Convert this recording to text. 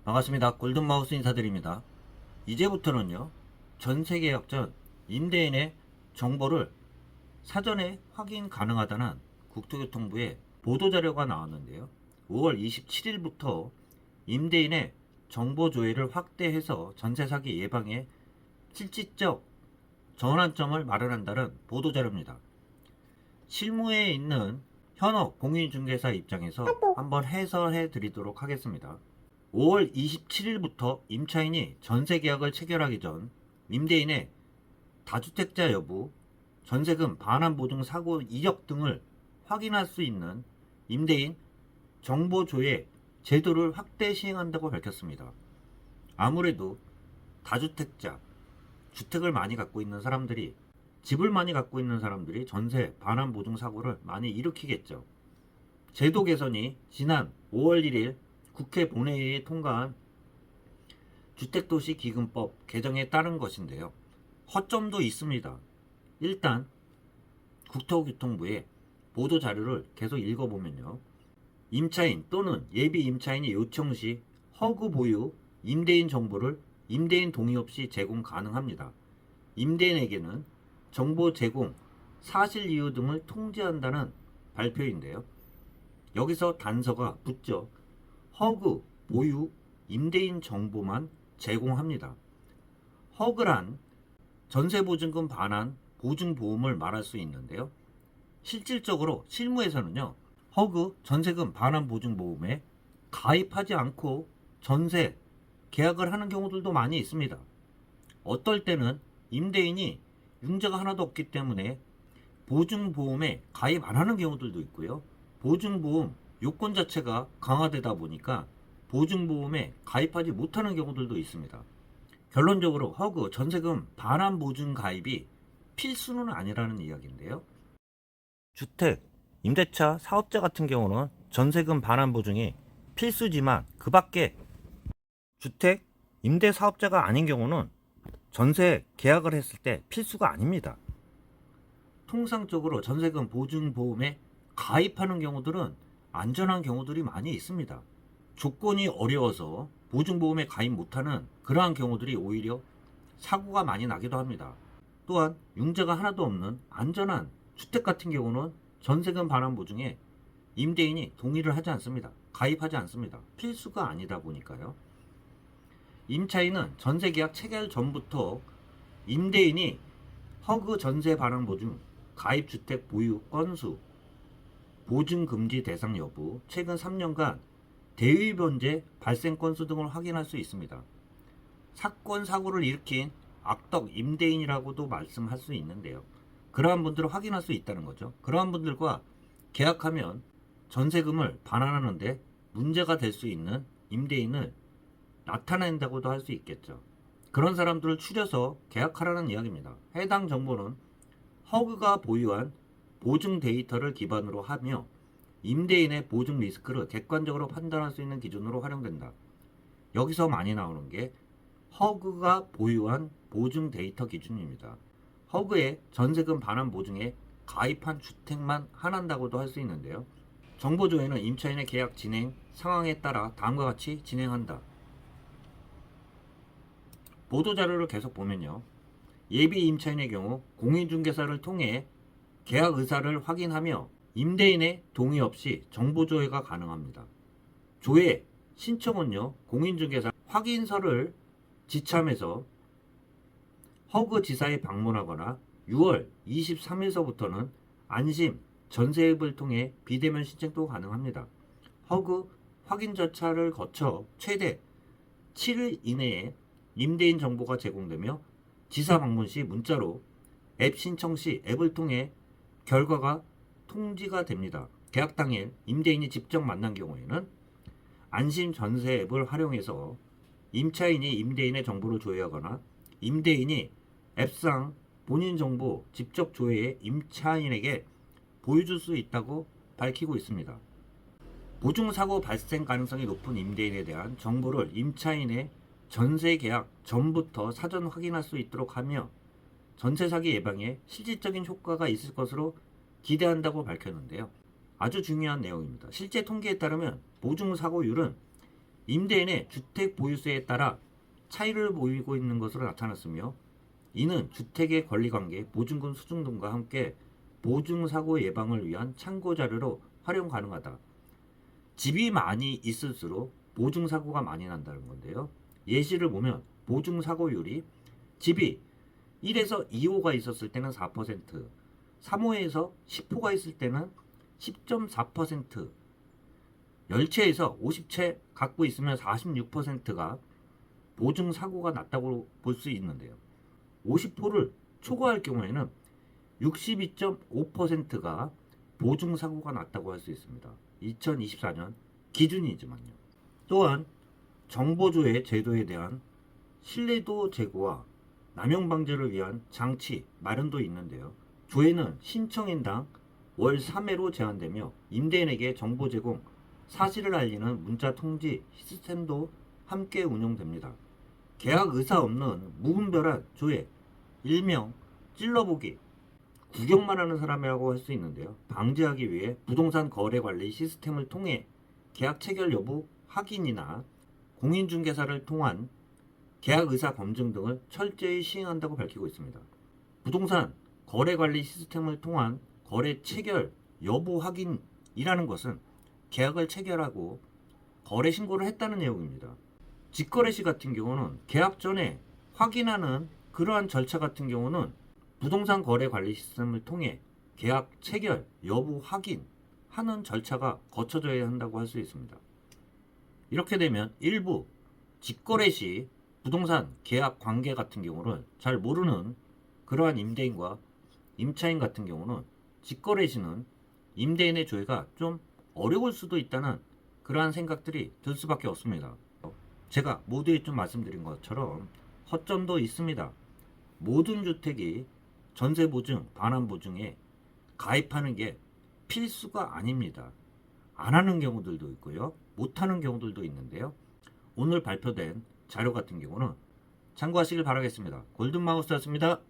반갑습니다. 골든마우스 인사드립니다. 이제부터는요, 전세계약 전 임대인의 정보를 사전에 확인 가능하다는 국토교통부의 보도자료가 나왔는데요. 5월 27일부터 임대인의 정보 조회를 확대해서 전세 사기 예방에 실질적 전환점을 마련한다는 보도자료입니다. 실무에 있는 현업 공인중개사 입장에서 한번 해설해 드리도록 하겠습니다. 5월 27일부터 임차인이 전세계약을 체결하기 전 임대인의 다주택자 여부, 전세금 반환 보증 사고 이력 등을 확인할 수 있는 임대인 정보조회 제도를 확대 시행한다고 밝혔습니다. 아무래도 다주택자, 주택을 많이 갖고 있는 사람들이, 집을 많이 갖고 있는 사람들이 전세 반환 보증 사고를 많이 일으키겠죠. 제도 개선이 지난 5월 1일 국회 본회의에 통과한 주택도시기금법 개정에 따른 것인데요. 허점도 있습니다. 일단 국토교통부의 보도자료를 계속 읽어보면요. 임차인 또는 예비 임차인이 요청 시 허구 보유 임대인 정보를 임대인 동의 없이 제공 가능합니다. 임대인에게는 정보 제공, 사실 이유 등을 통지한다는 발표인데요. 여기서 단서가 붙죠. 허그, 보유, 임대인 정보만 제공합니다. 허그란 전세보증금 반환, 보증보험을 말할 수 있는데요. 실질적으로 실무에서는요. 허그, 전세금 반환 보증보험에 가입하지 않고 전세 계약을 하는 경우들도 많이 있습니다. 어떨 때는 임대인이 융자가 하나도 없기 때문에 보증보험에 가입 안 하는 경우들도 있고요. 보증보험 요건 자체가 강화되다 보니까 보증보험에 가입하지 못하는 경우들도 있습니다. 결론적으로 허그, 전세금 반환 보증 가입이 필수는 아니라는 이야기인데요. 주택, 임대차, 사업자 같은 경우는 전세금 반환 보증이 필수지만 그 밖에 주택, 임대 사업자가 아닌 경우는 전세 계약을 했을 때 필수가 아닙니다. 통상적으로 전세금 보증보험에 가입하는 경우들은 안전한 경우들이 많이 있습니다. 조건이 어려워서 보증보험에 가입 못하는 그러한 경우들이 오히려 사고가 많이 나기도 합니다. 또한 융자가 하나도 없는 안전한 주택 같은 경우는 전세금 반환 보증에 임대인이 동의를 하지 않습니다. 가입하지 않습니다. 필수가 아니다 보니까요. 임차인은 전세계약 체결 전부터 임대인이 허그 전세 반환 보증, 가입주택 보유 건수, 보증금지 대상 여부, 최근 3년간 대위 변제 발생 건수 등을 확인할 수 있습니다. 사건 사고를 일으킨 악덕 임대인이라고도 말씀할 수 있는데요. 그러한 분들을 확인할 수 있다는 거죠. 그러한 분들과 계약하면 전세금을 반환하는데 문제가 될 수 있는 임대인을 나타낸다고도 할 수 있겠죠. 그런 사람들을 추려서 계약하라는 이야기입니다. 해당 정보는 허그가 보유한 보증 데이터를 기반으로 하며 임대인의 보증 리스크를 객관적으로 판단할 수 있는 기준으로 활용된다. 여기서 많이 나오는 게 허그가 보유한 보증 데이터 기준입니다. 허그의 전세금 반환 보증에 가입한 주택만 한한다고도 할 수 있는데요. 정보조회는 임차인의 계약 진행 상황에 따라 다음과 같이 진행한다. 보도자료를 계속 보면요. 예비 임차인의 경우 공인중개사를 통해 계약 의사를 확인하며 임대인의 동의 없이 정보조회가 가능합니다. 조회 신청은요. 공인중개사 확인서를 지참해서 허그 지사에 방문하거나 6월 23일서부터는 안심 전세앱을 통해 비대면 신청도 가능합니다. 허그 확인 절차를 거쳐 최대 7일 이내에 임대인 정보가 제공되며 지사 방문 시 문자로 앱 신청 시 앱을 통해 결과가 통지가 됩니다. 계약 당일 임대인이 직접 만난 경우에는 안심 전세 앱을 활용해서 임차인이 임대인의 정보를 조회하거나 임대인이 앱상 본인 정보 직접 조회해 임차인에게 보여줄 수 있다고 밝히고 있습니다. 보증사고 발생 가능성이 높은 임대인에 대한 정보를 임차인의 전세 계약 전부터 사전 확인할 수 있도록 하며 전세 사기 예방에 실질적인 효과가 있을 것으로 기대한다고 밝혔는데요. 아주 중요한 내용입니다. 실제 통계에 따르면 보증사고율은 임대인의 주택 보유세에 따라 차이를 보이고 있는 것으로 나타났으며, 이는 주택의 권리관계, 보증금 수준 등과 함께 보증사고 예방을 위한 참고자료로 활용 가능하다. 집이 많이 있을수록 보증사고가 많이 난다는 건데요. 예시를 보면 보증사고율이 집이 1에서 2호가 있었을 때는 4%, 3호에서 10호가 있을 때는 10.4%, 10채에서 50채 갖고 있으면 46%가 보증사고가 났다고 볼 수 있는데요. 50호를 초과할 경우에는 62.5%가 보증사고가 났다고 할 수 있습니다. 2024년 기준이지만요. 또한 정보조회 제도에 대한 신뢰도 제고와 남용 방지를 위한 장치 마련도 있는데요. 조회는 신청인당 월 3회로 제한되며, 임대인에게 정보 제공, 사실을 알리는 문자 통지 시스템도 함께 운영됩니다. 계약 의사 없는 무분별한 조회, 일명 찔러보기, 구경만 하는 사람이라고 할 수 있는데요. 방지하기 위해 부동산 거래 관리 시스템을 통해 계약 체결 여부 확인이나 공인중개사를 통한 계약 의사 검증 등을 철저히 시행한다고 밝히고 있습니다. 부동산 거래 관리 시스템을 통한 거래 체결 여부 확인이라는 것은 계약을 체결하고 거래 신고를 했다는 내용입니다. 직거래 시 같은 경우는 계약 전에 확인하는 그러한 절차 같은 경우는 부동산 거래 관리 시스템을 통해 계약 체결 여부 확인하는 절차가 거쳐져야 한다고 할 수 있습니다. 이렇게 되면 일부 직거래 시 부동산 계약 관계 같은 경우를 잘 모르는 그러한 임대인과 임차인 같은 경우는 직거래 시는 임대인의 조회가 좀 어려울 수도 있다는 그러한 생각들이 들 수밖에 없습니다. 제가 모두에 좀 말씀드린 것처럼 허점도 있습니다. 모든 주택이 전세보증, 반환보증에 가입하는 게 필수가 아닙니다. 안 하는 경우들도 있고요. 못 하는 경우들도 있는데요. 오늘 발표된 자료 같은 경우는 참고하시길 바라겠습니다. 골든마우스였습니다.